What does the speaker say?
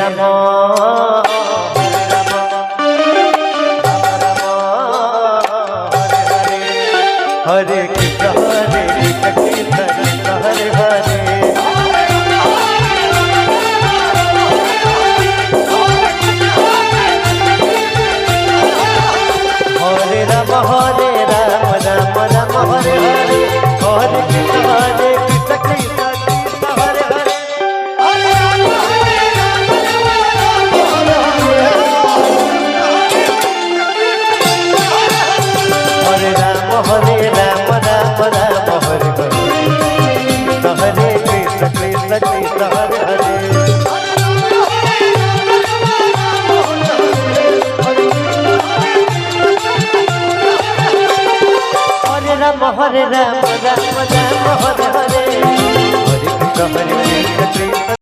Ram Hare Krishna Hare Krishna Krishna Hare Hare Hare Ram Ram Ram Hare Hare Hare Krishna Krishna Krishna Hare Hare Hare Ram Hare Ram Ram Ram Hare Hare Hare Krishna Krishna Krishna Hare Hare Hare Ram Ram Ram Hare Hare Hare Krishna Hare Krishna